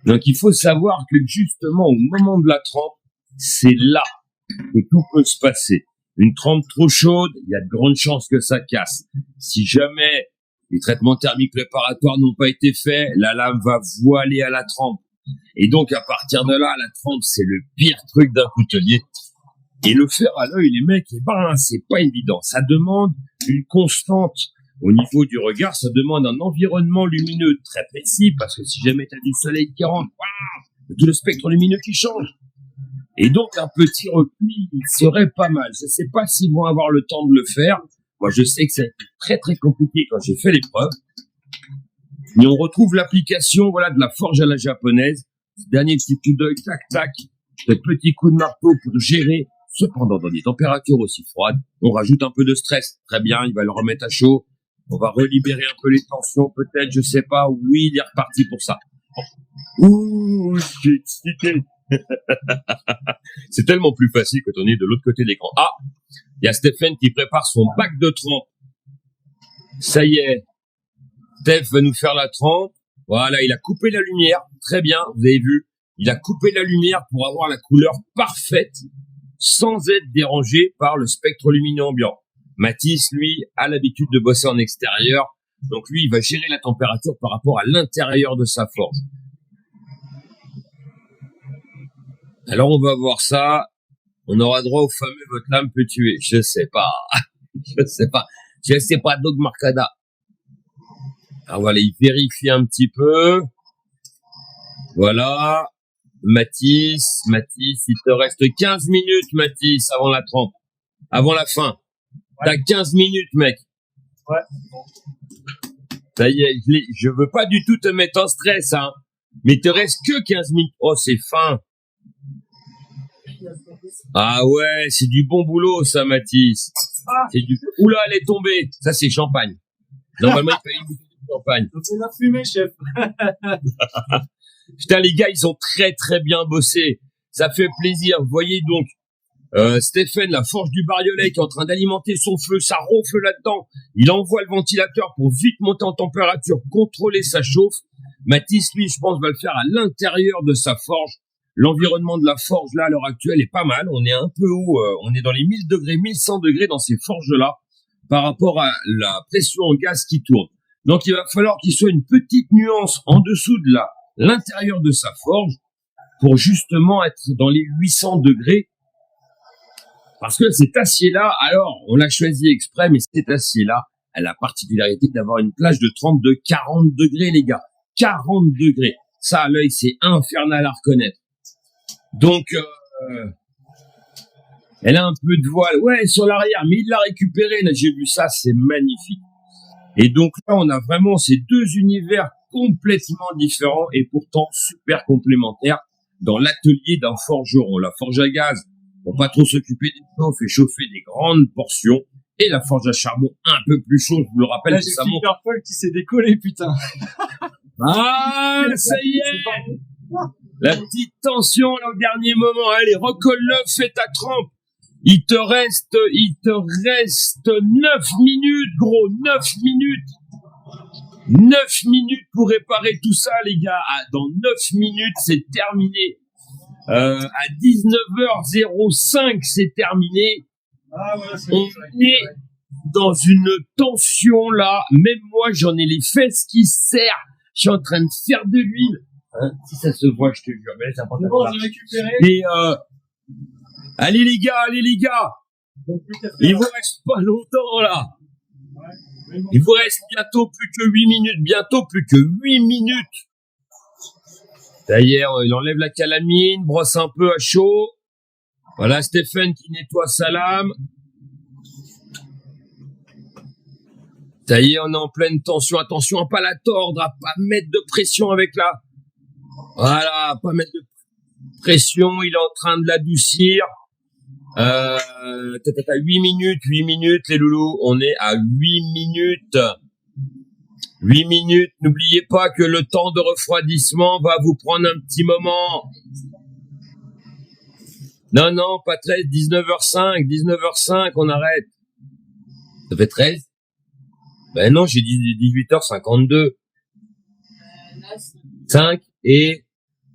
D: Donc, il faut savoir que justement, au moment de la trempe, c'est là que tout peut se passer. Une trempe trop chaude, il y a de grandes chances que ça casse. Si jamais les traitements thermiques préparatoires n'ont pas été faits, la lame va voiler à la trempe. Et donc, à partir de là, la trempe, c'est le pire truc d'un coutelier. Et le faire à l'œil, les mecs, c'est pas évident. Ça demande une constante au niveau du regard. Ça demande un environnement lumineux très précis parce que si jamais t'as du soleil qui rentre, waouh, tout le spectre lumineux qui change. Et donc, un petit repli, il serait pas mal. Je sais pas s'ils vont avoir le temps de le faire. Moi, je sais que ça a été très, très compliqué quand j'ai fait l'épreuve. Mais on retrouve l'application, voilà, de la forge à la japonaise. Ce dernier petit coup d'œil, tac, tac. Ce petit coup de marteau pour gérer. Cependant, dans des températures aussi froides, on rajoute un peu de stress. Très bien, il va le remettre à chaud. On va relibérer un peu les tensions, peut-être, je sais pas. Oui, il est reparti pour ça. Ouh, je suis excité. C'est tellement plus facile quand on est de l'autre côté de l'écran. Ah, il y a Stéphane qui prépare son bac de trempe. Ça y est, Steph va nous faire la trempe. Voilà, il a coupé la lumière. Très bien, vous avez vu. Il a coupé la lumière pour avoir la couleur parfaite sans être dérangé par le spectre lumineux ambiant. Mathis, lui, a l'habitude de bosser en extérieur. Donc lui, il va gérer la température par rapport à l'intérieur de sa forge. Alors, on va voir ça. On aura droit au fameux « votre lame peut tuer ». Je sais pas. Je sais pas, Dog Marcada. Alors, voilà, il vérifie un petit peu. Voilà. Mathis, il te reste 15 minutes, Mathis, avant la trempe. Avant la fin. Ouais. T'as 15 minutes, mec.
B: Ouais.
D: Ça y est, je veux pas du tout te mettre en stress, hein. Mais il te reste que 15 minutes. Oh, c'est fin. Ah ouais, c'est du bon boulot, ça, Mathis. C'est du... Oula, elle est tombée. Ça, c'est champagne. Normalement, il paye une bouteille de champagne.
B: Donc, on a fumé, chef.
D: Putain, les gars, ils ont très, très bien bossé. Ça fait plaisir. Vous voyez donc, Stéphane, la forge du Bariolais, qui est en train d'alimenter son feu, ça ronfle là-dedans. Il envoie le ventilateur pour vite monter en température, contrôler sa chauffe. Mathis, lui, je pense, va le faire à l'intérieur de sa forge. L'environnement de la forge, là, à l'heure actuelle, est pas mal. On est un peu haut, on est dans les 1000 degrés, 1100 degrés dans ces forges-là, par rapport à la pression en gaz qui tourne. Donc, il va falloir qu'il soit une petite nuance en dessous de l'intérieur de sa forge, pour justement être dans les 800 degrés. Parce que cet acier-là, alors, on l'a choisi exprès, mais cet acier-là a la particularité d'avoir une plage de trempe de 40 degrés, les gars. 40 degrés. Ça, à l'œil, c'est infernal à reconnaître. Donc, elle a un peu de voile. Ouais, sur l'arrière, mais il l'a récupéré. Là, j'ai vu ça, c'est magnifique. Et donc là, on a vraiment ces deux univers complètement différents et pourtant super complémentaires dans l'atelier d'un forgeron. La forge à gaz, pour pas trop s'occuper des chauffes et chauffer des grandes portions. Et la forge à charbon, un peu plus chaud, je vous le rappelle.
B: Là, j'ai
D: ça monte.
B: Purple qui s'est décollé, putain.
D: Ah, ça y est! La petite tension, là, au dernier moment. Allez, recolle-le, fais ta trempe. Il te reste 9 minutes, gros, 9 minutes. 9 minutes pour réparer tout ça, les gars. Ah, dans 9 minutes, c'est terminé. À 19h05, c'est terminé.
B: Ah, voilà, c'est
D: On est dans une tension, là. Même moi, j'en ai les fesses qui serrent. Je suis en train de faire de l'huile. Hein, si ça se voit, je te jure. Mais là, c'est important.
B: bon, j'ai récupéré.
D: Et, allez, les gars. Il vous reste pas longtemps, là. Il vous reste bientôt plus que 8 minutes. D'ailleurs, il enlève la calamine, brosse un peu à chaud. Voilà, Stéphane qui nettoie sa lame. Ça y est, on est en pleine tension. Attention à pas la tordre, à pas mettre de pression avec la... Voilà, à pas mettre de pression. Il est en train de l'adoucir. 8 minutes, les loulous. On est à 8 minutes. 8 minutes. N'oubliez pas que le temps de refroidissement va vous prendre un petit moment. Non, pas 13, 19h05, on arrête. Ça fait 13? Ben non, j'ai dit 18h52. 5 et...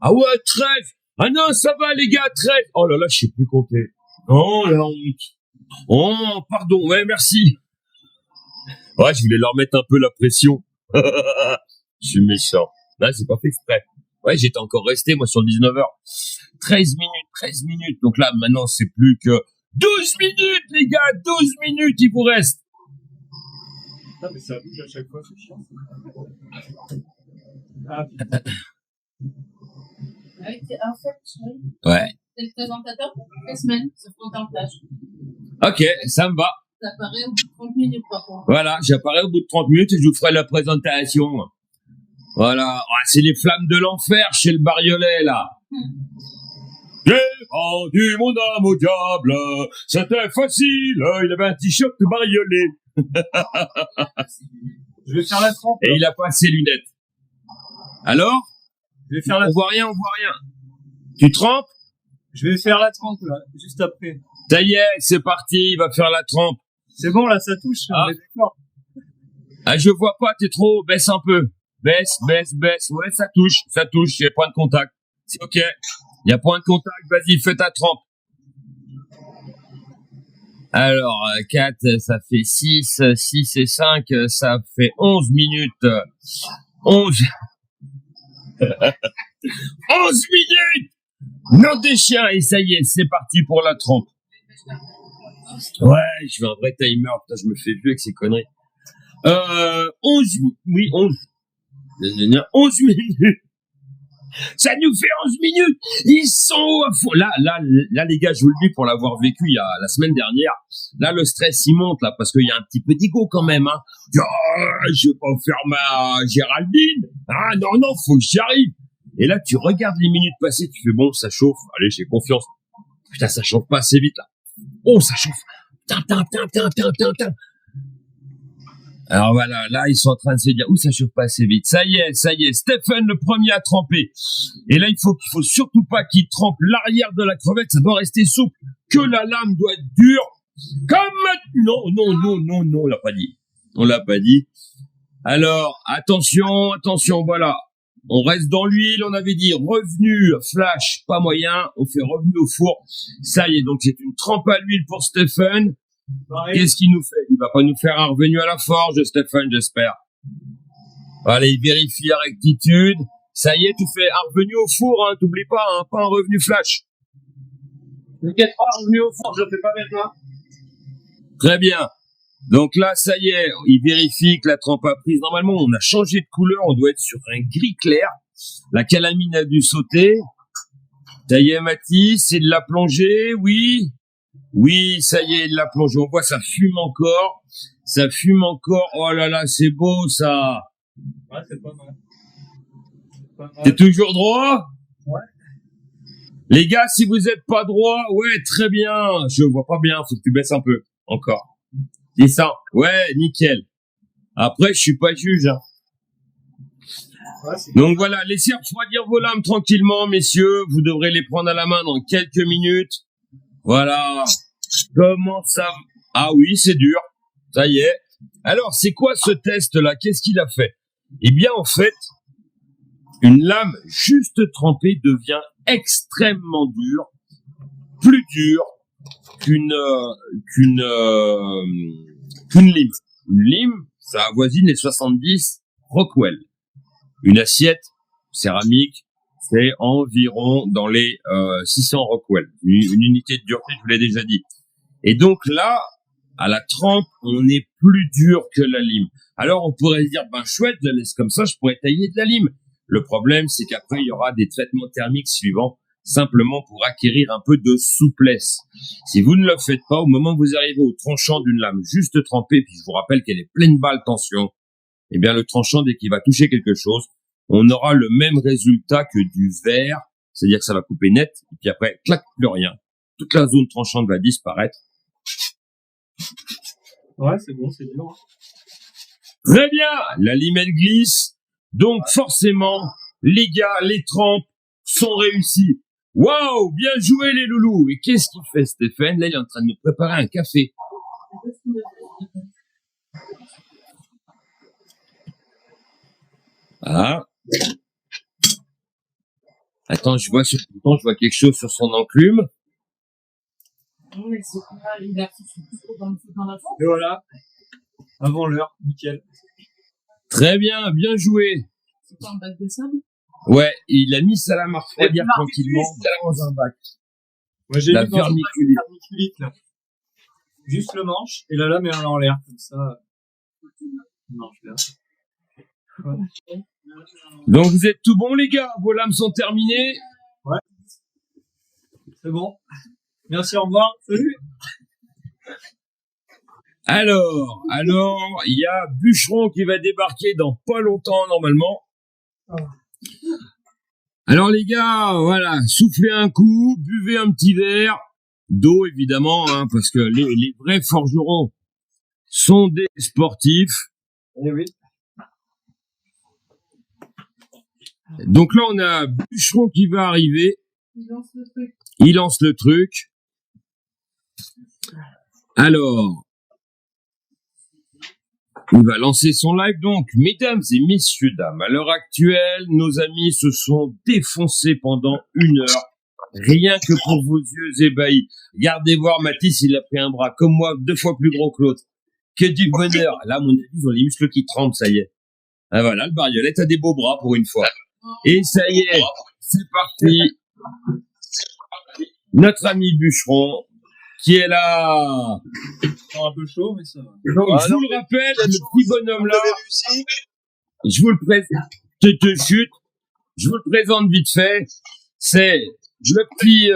D: Ah ouais, 13! Ah non, ça va les gars, 13! Oh là là, je sais plus compter. Oh la honte. Oh, pardon, ouais, merci. Ouais, je voulais leur mettre un peu la pression. Je suis méchant. Là, j'ai pas fait exprès. Ouais, j'étais encore resté, moi, sur le 19h. 13 minutes. Donc là, maintenant, c'est plus que 12 minutes, les gars, 12 minutes, il vous reste.
B: Ah, mais ça bouge à chaque fois, c'est chiant.
E: En fait,
D: Ouais.
E: c'est le présentateur pour toutes les semaines, sauf quand t'es en plage.
D: Ok, ça me va.
E: Ça apparaît au bout de 30 minutes, par contre.
D: Voilà, j'apparais au bout de 30 minutes et je vous ferai la présentation. Voilà. Ah, c'est les flammes de l'enfer chez le Bariolais, là. J'ai vendu mon âme au diable. C'était facile. Il avait un t-shirt Bariolais.
B: Je vais faire la trempe.
D: Et il a pas ses lunettes. Alors?
B: Je vais faire la
D: On voit rien. Tu trempes?
B: Je vais faire la trempe, là, juste après.
D: Ça y est, c'est parti, il va faire la trempe.
B: C'est bon, là, ça touche.
D: Ah.
B: On est d'accord.
D: Ah, je vois pas, t'es trop, baisse un peu. Baisse. Ouais, ça touche, il y a point de contact. C'est ok. Il y a point de contact, vas-y, fais ta trempe. Alors, 4, ça fait 6 et 5, ça fait 11 minutes. 11 minutes! Nom des chiens, et ça y est, c'est parti pour la trempe. Ouais, je veux un vrai timer, putain, je me fais vieux avec ces conneries. 11 minutes. Ça nous fait 11 minutes. Ils sont à fond. Là, les gars, je vous le dis pour l'avoir vécu il y a la semaine dernière. Là, le stress, il monte, là, parce qu'il y a un petit peu d'ego quand même, hein. Je vais pas faire ma Géraldine. Ah, non, faut que j'y arrive. Et là, tu regardes les minutes passées, tu fais bon, ça chauffe. Allez, j'ai confiance. Putain, ça chauffe pas assez vite, là. Oh, ça chauffe. tin. Alors voilà, là, ils sont en train de se dire, ça chauffe pas assez vite. Ça y est, Stephen, le premier à tremper. Et là, il faut surtout pas qu'il trempe l'arrière de la crevette, ça doit rester souple. Que la lame doit être dure. Comme maintenant. Non, on l'a pas dit. Alors, attention, voilà. On reste dans l'huile, on avait dit revenu flash, pas moyen, on fait revenu au four. Ça y est, donc c'est une trempe à l'huile pour Stephen. Qu'est-ce qu'il nous fait? Il va pas nous faire un revenu à la forge, Stephen, j'espère. Allez, il vérifie la rectitude. Ça y est, tu fais un revenu au four, hein, t'oublies pas, hein, pas un revenu flash.
A: T'inquiète pas, revenu au four, je le fais pas maintenant.
D: Très bien. Donc là, ça y est, il vérifie que la trempe a prise. Normalement, on a changé de couleur, on doit être sur un gris clair. La calamine a dû sauter. Ça y est, Mathis, c'est de la plongée, oui. Oui, ça y est, de la plongée. On voit, ça fume encore. Oh là là, c'est beau, ça.
B: Ouais, c'est pas mal.
D: T'es toujours droit?
B: Ouais.
D: Les gars, si vous êtes pas droit, ouais, très bien. Je vois pas bien, faut que tu baisses un peu. Encore. C'est ça. Ouais, nickel. Après, je suis pas juge, hein.
B: Ouais,
D: Donc voilà, laissez refroidir vos lames tranquillement, messieurs. Vous devrez les prendre à la main dans quelques minutes. Voilà. Comment ça? Ah oui, c'est dur. Ça y est. Alors, c'est quoi ce test-là? Qu'est-ce qu'il a fait? Eh bien, en fait, une lame juste trempée devient extrêmement dure, plus dure qu'une lime. Une lime, ça avoisine les 70 Rockwell. Une assiette céramique, c'est environ dans les 600 Rockwell. Une unité de dureté, je vous l'ai déjà dit. Et donc là, à la trempe, on est plus dur que la lime. Alors on pourrait se dire, chouette, je la laisse comme ça, je pourrais tailler de la lime. Le problème, c'est qu'après, il y aura des traitements thermiques suivants, simplement pour acquérir un peu de souplesse. Si vous ne le faites pas, au moment où vous arrivez au tranchant d'une lame juste trempée, puis je vous rappelle qu'elle est pleine balle tension, eh bien le tranchant, dès qu'il va toucher quelque chose, on aura le même résultat que du verre, c'est-à-dire que ça va couper net, et puis après, clac, plus rien. Toute la zone tranchante va disparaître.
B: Ouais, c'est bon, c'est dur.
D: Très bien, la lime elle glisse, donc forcément, les gars, les trempes sont réussis. Waouh, bien joué les loulous. Et qu'est-ce qu'il fait Stéphane? Là, il est en train de nous préparer un café. Ah. Attends, je vois quelque chose sur son enclume.
B: Et voilà. Avant l'heure, nickel.
D: Très bien, bien joué.
E: C'est pas un bac de sable?
D: Ouais, il a mis sa lame à refroidir tranquillement dans un bac.
B: Moi, j'ai
D: La
B: mis dans un bac
D: vermiculite.
B: vermiculite, là. Juste le manche, et la lame est en l'air, comme ça. Non, je l'ai. Ouais.
D: Donc vous êtes tout bon les gars, vos lames sont terminées.
B: Ouais. C'est bon. Merci, au revoir. Salut.
D: Alors, il y a Bûcheron qui va débarquer dans pas longtemps normalement. Alors les gars, voilà, soufflez un coup, buvez un petit verre d'eau évidemment, hein, parce que les vrais forgerons sont des sportifs.
B: Eh oui.
D: Donc là on a Bûcheron qui va arriver. Il lance le truc. Alors, il va lancer son live. Donc, mesdames et messieurs, dames, à l'heure actuelle, nos amis se sont défoncés pendant 1 heure. Rien que pour vos yeux ébahis. Regardez voir, Mathis, il a pris un bras comme moi, 2 fois plus gros que l'autre. Que du bonheur. Là, à mon avis, ils ont les muscles qui tremblent, ça y est. Ah voilà, le bariolette a des beaux bras pour une fois. Et ça y est, c'est parti. Notre ami Bûcheron, qui est là.
B: C'est un peu chaud, mais ça va.
D: Donc, je vous le rappelle, le petit bonhomme là, je vous le présente, je vous le présente vite fait, c'est le petit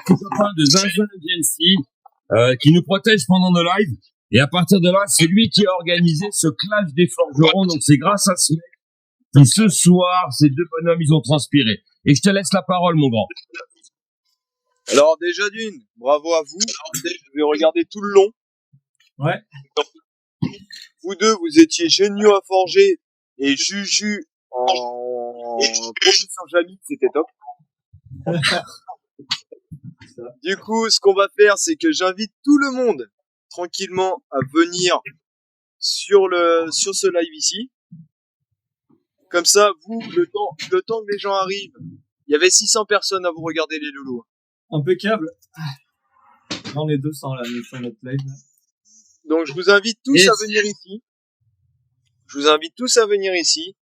D: copain de Zinzin GNC, qui nous protège pendant nos lives, et à partir de là, c'est lui qui a organisé ce clash des forgerons, donc c'est grâce à ce mec, qui ce soir, ces 2 bonhommes, ils ont transpiré. Et je te laisse la parole, mon grand.
F: Alors déjà d'une, bravo à vous. Je vais regarder tout le long
B: Ouais.
F: Vous deux, vous étiez géniaux à forger et Juju en professeur Jamie, c'était top. Du coup, ce qu'on va faire, c'est que j'invite tout le monde tranquillement à venir sur ce live ici. Comme ça, vous, le temps que les gens arrivent, il y avait 600 personnes à vous regarder les loulous.
B: Impeccable. On est 200 là, sur notre live. Là.
F: Donc, je vous invite tous à venir ici. Je vous invite tous à venir ici.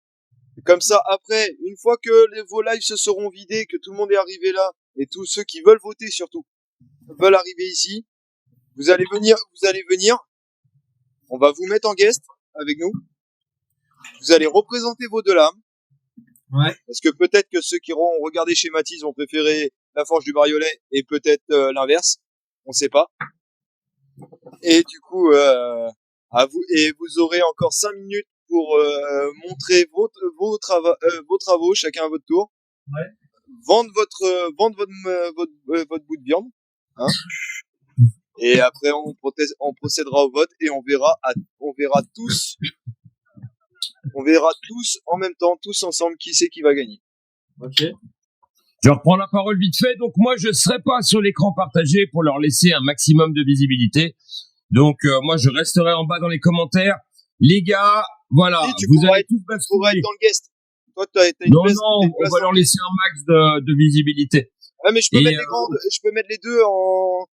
F: Comme ça, après, une fois que vos lives se seront vidés, que tout le monde est arrivé là, et tous ceux qui veulent voter surtout, veulent arriver ici, vous allez venir. On va vous mettre en guest avec nous. Vous allez représenter vos deux lames.
B: Ouais.
F: Parce que peut-être que ceux qui auront regardé chez Mathis ont préféré la Forge du Bariolais et peut-être l'inverse. On sait pas. Et du coup, à vous, et vous aurez encore 5 minutes pour montrer vos travaux, chacun à votre tour.
B: Ouais.
F: Vendre votre bout de viande. Hein. Et après, on procédera au vote et on verra tous en même temps, tous ensemble, qui c'est qui va gagner.
B: Ok.
D: Je reprends la parole vite fait. Donc moi, je serai pas sur l'écran partagé pour leur laisser un maximum de visibilité. Donc moi, je resterai en bas dans les commentaires. Les gars, voilà, vous allez tous basculer.
F: Tu pourras être dans le guest. Toi, t'as une
D: Non,
F: place,
D: non, on va leur laisser un max de visibilité.
F: Ah, mais je peux mettre les deux en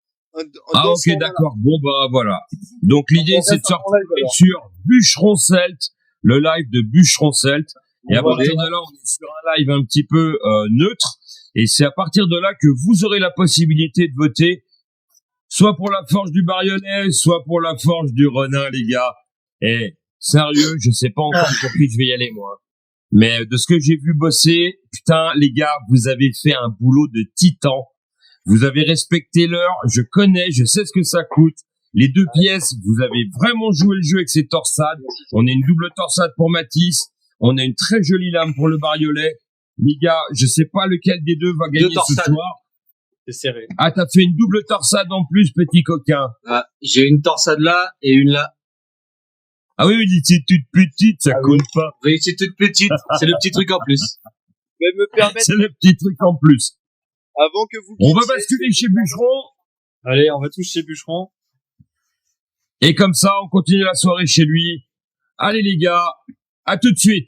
D: ah, ok, d'accord. Bon, bah, voilà. Donc, l'idée, c'est de se retrouver sur Bûcheron Celt, le live de Bûcheron Celt. Et à partir de là, on est sur un live un petit peu neutre. Et c'est à partir de là que vous aurez la possibilité de voter, soit pour la Forge du Bariolais, soit pour la Forge du Renin, les gars. Et sérieux, je sais pas encore pour qui je vais y aller, moi. Mais de ce que j'ai vu bosser, putain, les gars, vous avez fait un boulot de titan. Vous avez respecté l'heure, je sais ce que ça coûte. Les deux pièces, vous avez vraiment joué le jeu avec ces torsades. On a une double torsade pour Mathis. On a une très jolie lame pour le Bariolais. Les gars, je sais pas lequel des deux va gagner ce soir.
B: C'est serré.
D: Ah, t'as fait une double torsade en plus, petit coquin.
C: Ah, j'ai une torsade là et une là.
D: Ah oui, c'est toute petite, ça compte pas.
C: Oui, c'est toute petite. C'est le petit truc en plus.
F: Je vais me permettre,
D: C'est le petit truc en plus.
F: avant que vous
D: On va
F: quittiez,
D: basculer chez Bûcheron.
B: Allez, on va tous chez Bûcheron.
D: Et comme ça, on continue la soirée chez lui. Allez les gars, à tout de suite.